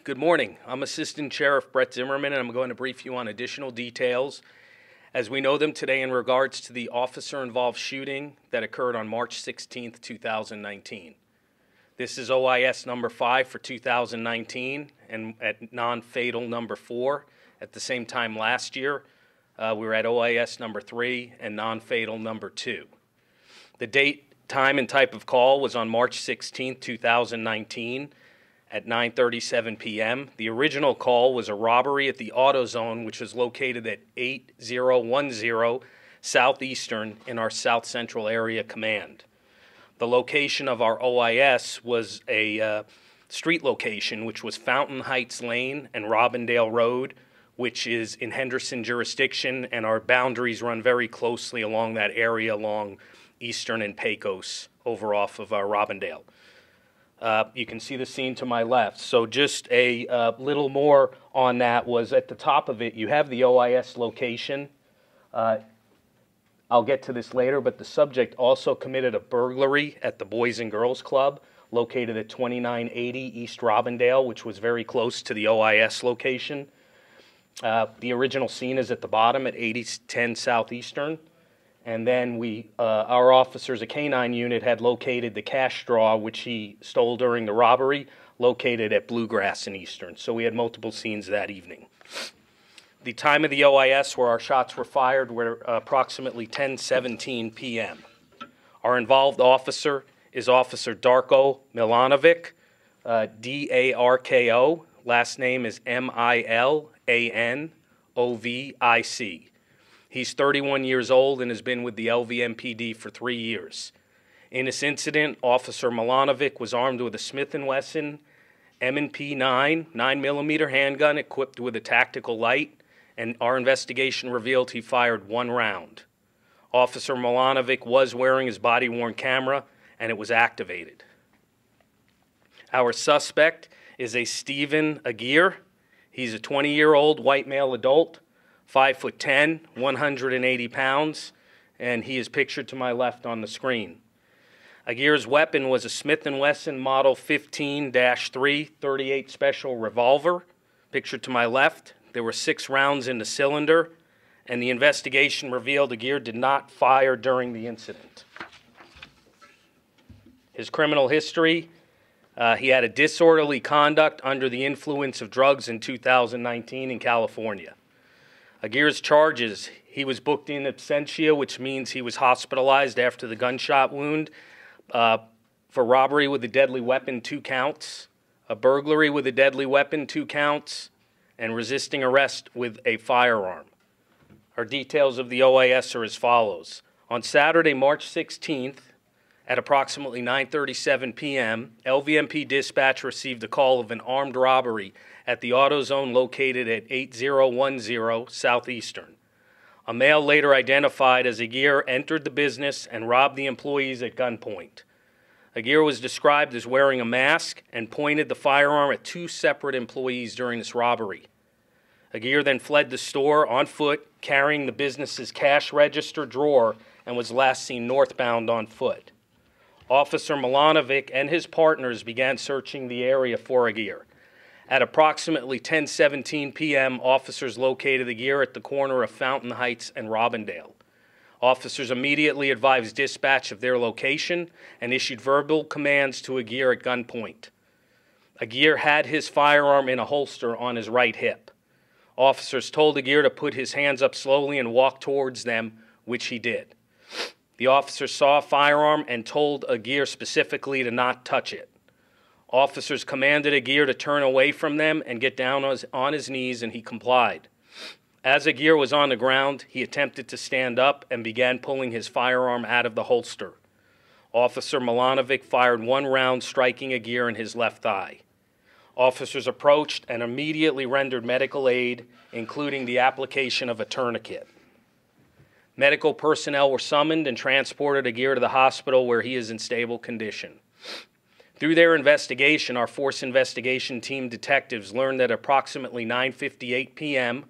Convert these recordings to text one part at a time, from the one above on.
Good morning. I'm Assistant Sheriff Brett Zimmerman, and I'm going to brief you on additional details as we know them today in regards to the officer-involved shooting that occurred on March 16, 2019. This is OIS number 5 for 2019 and at non-fatal number 4. At the same time last year, we were at OIS number 3 and non-fatal number 2. The date, time, and type of call was on March 16, 2019 at 9:37 p.m. The original call was a robbery at the AutoZone, which was located at 8010 Southeastern in our South Central Area Command. The location of our OIS was a street location, which was Fountain Heights Lane and Robindale Road, which is in Henderson jurisdiction, and our boundaries run very closely along that area along Eastern and Pecos over off of Robindale. You can see the scene to my left. So just a little more on that was at the top of it, you have the OIS location. I'll get to this later, but the subject also committed a burglary at the Boys and Girls Club located at 2980 East Robindale, which was very close to the OIS location. The original scene is at the bottom at 8010 Southeastern. And then our officers, a K-9 unit, had located the cash drawer, which he stole during the robbery, located at Bluegrass and Eastern. So we had multiple scenes that evening. The time of the OIS where our shots were fired were approximately 10:17 p.m. Our involved officer is Officer Darko Milanovic, D-A-R-K-O. Last name is M-I-L-A-N-O-V-I-C. He's 31 years old and has been with the LVMPD for 3 years. In this incident, Officer Milanovic was armed with a Smith & Wesson M&P 9mm handgun equipped with a tactical light, and our investigation revealed he fired 1 round. Officer Milanovic was wearing his body-worn camera, and it was activated. Our suspect is a Steven Aguirre. He's a 20-year-old white male adult, 5'10", 180 pounds, and he is pictured to my left on the screen. Aguirre's weapon was a Smith & Wesson Model 15-3 .38 Special revolver, pictured to my left. There were 6 rounds in the cylinder, and the investigation revealed Aguirre did not fire during the incident. His criminal history, he had a disorderly conduct under the influence of drugs in 2019 in California. Aguirre's charges, he was booked in absentia, which means he was hospitalized after the gunshot wound, for robbery with a deadly weapon, 2 counts, a burglary with a deadly weapon, 2 counts, and resisting arrest with a firearm. Our details of the OIS are as follows. On Saturday, March 16th, at approximately 9:37 p.m., LVMPD Dispatch received a call of an armed robbery at the AutoZone located at 8010 Southeastern. A male later identified as Aguirre entered the business and robbed the employees at gunpoint. Aguirre was described as wearing a mask and pointed the firearm at 2 separate employees during this robbery. Aguirre then fled the store on foot, carrying the business's cash register drawer, and was last seen northbound on foot. Officer Milanovic and his partners began searching the area for Aguirre. At approximately 10:17 p.m., officers located Aguirre at the corner of Fountain Heights and Robindale. Officers immediately advised dispatch of their location and issued verbal commands to Aguirre at gunpoint. Aguirre had his firearm in a holster on his right hip. Officers told Aguirre to put his hands up slowly and walk towards them, which he did. The officers saw a firearm and told Aguirre specifically to not touch it. Officers commanded Aguirre to turn away from them and get down on his knees, and he complied. As Aguirre was on the ground, he attempted to stand up and began pulling his firearm out of the holster. Officer Milanovic fired 1 round, striking Aguirre in his left thigh. Officers approached and immediately rendered medical aid, including the application of a tourniquet. Medical personnel were summoned and transported Aguirre to the hospital, where he is in stable condition. Through their investigation, our Force Investigation Team detectives learned that approximately 9:58 p.m.,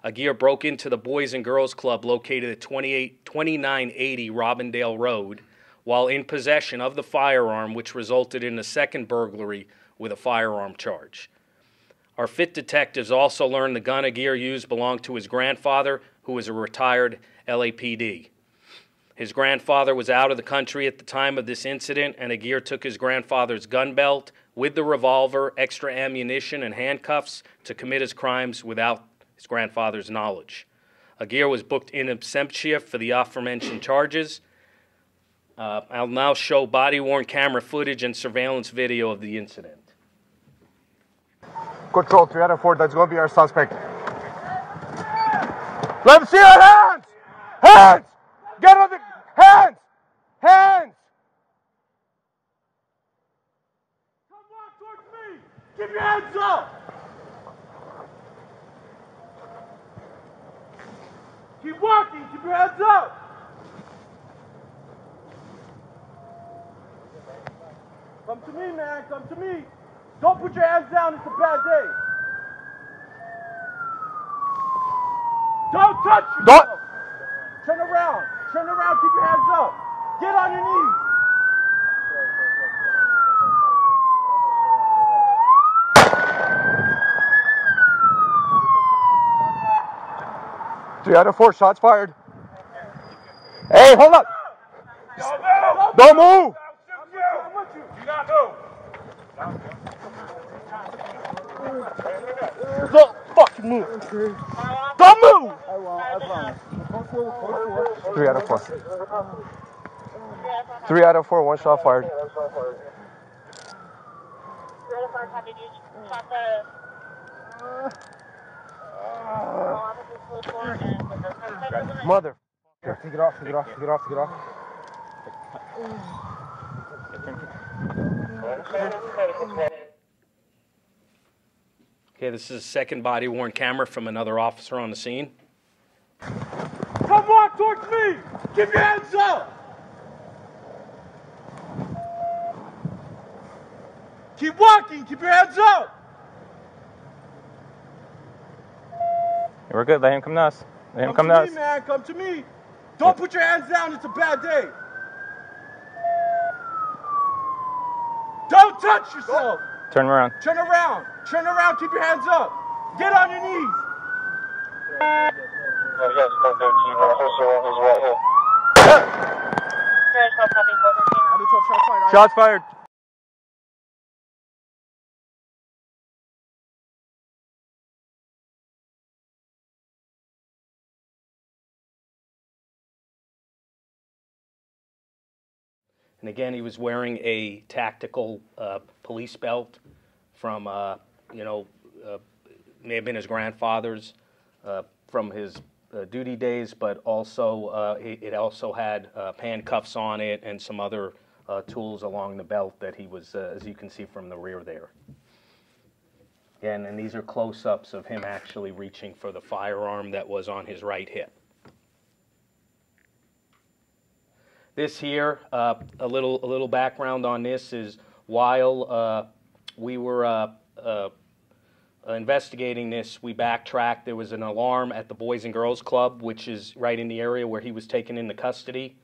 Aguirre broke into the Boys and Girls Club located at 2980 Robindale Road while in possession of the firearm, which resulted in a second burglary with a firearm charge. Our fit detectives also learned the gun Aguirre used belonged to his grandfather, who was a retired LAPD. His grandfather was out of the country at the time of this incident, and Aguirre took his grandfather's gun belt with the revolver, extra ammunition, and handcuffs to commit his crimes without his grandfather's knowledge. Aguirre was booked in absentia for the aforementioned charges. I'll now show body-worn camera footage and surveillance video of the incident. Control 3 out of 4, that's going to be our suspect. Let me see your hands! Hands! Get on the... Hands! Hands! Come on towards me! Keep your hands up! Keep walking! Keep your hands up! Come to me, man! Come to me! Don't put your hands down, it's a bad day! Don't touch yourself! Turn around! Turn around, keep your hands up! Get on your knees! Three out of 4, shots fired. Hey, hold up! Don't move! Do not move! Don't fucking move! Don't move! 3 out of 4. 3 out of 4, 1 shot fired. Mother. Take it off, take it off, take it off, take it off. Okay, this is a second body-worn camera from another officer on the scene. Come walk towards me! Keep your hands up! Keep walking! Keep your hands up! We're good. Let him come to us. Let him come to us. Come to me, man. Come to me. Don't put your hands down. It's a bad day. Don't touch yourself. Turn him around. Turn around. Turn around. Keep your hands up. Get on your knees. Shots fired. And again, he was wearing a tactical police belt from, may have been his grandfather's from his duty days, but also it also had handcuffs on it and some other tools along the belt that he was, as you can see from the rear there. Again, and these are close-ups of him actually reaching for the firearm that was on his right hip. This here, a little background on this is while we were investigating this, we backtracked. There was an alarm at the Boys and Girls Club, which is right in the area where he was taken into custody.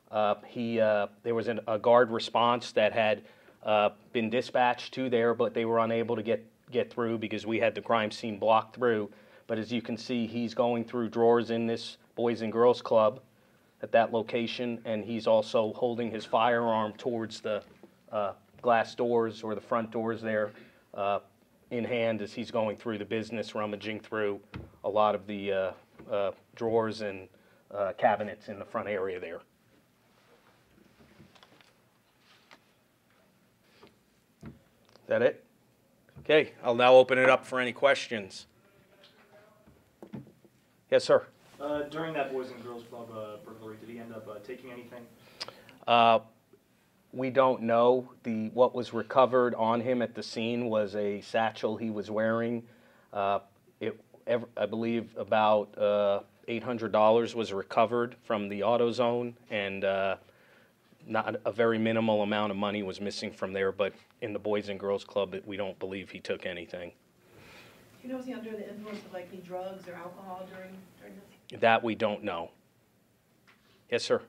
There was a guard response that had been dispatched to there, but they were unable to get through because we had the crime scene blocked through. But as you can see, he's going through drawers in this Boys and Girls Club at that location, and he's also holding his firearm towards the glass doors or the front doors there in hand as he's going through the business, rummaging through a lot of the drawers and cabinets in the front area there. Is that it? Okay, I'll now open it up for any questions. Yes, sir. During that Boys and Girls Club burglary, did he end up taking anything? We don't know. What was recovered on him at the scene was a satchel he was wearing. I believe about $800 was recovered from the AutoZone, and not a very minimal amount of money was missing from there. But in the Boys and Girls Club, we don't believe he took anything. Do you know, was he under the influence of like drugs or alcohol during this? That we don't know. Yes, sir.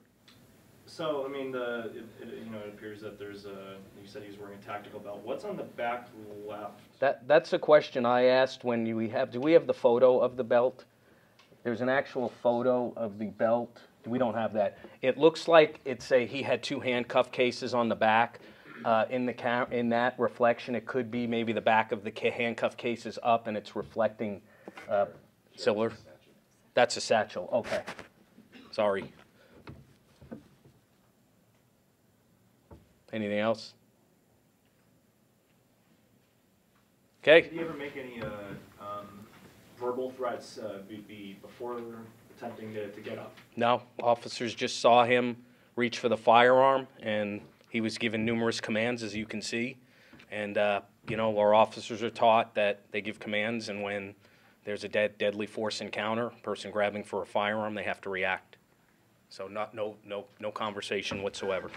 So, I mean, it appears that there's you said he was wearing a tactical belt. What's on the back left? That's a question I asked when do we have the photo of the belt? There's an actual photo of the belt. We don't have that. It looks like he had 2 handcuff cases on the back. In that reflection, it could be maybe the back of the handcuff case is up and it's reflecting silver. That's a satchel. Okay. Sorry. Anything else? Okay. Did he ever make any verbal threats before attempting to get up? No. Officers just saw him reach for the firearm, and he was given numerous commands, as you can see. And, our officers are taught that they give commands, and when there's a deadly force encounter, person grabbing for a firearm, they have to react. So no conversation whatsoever.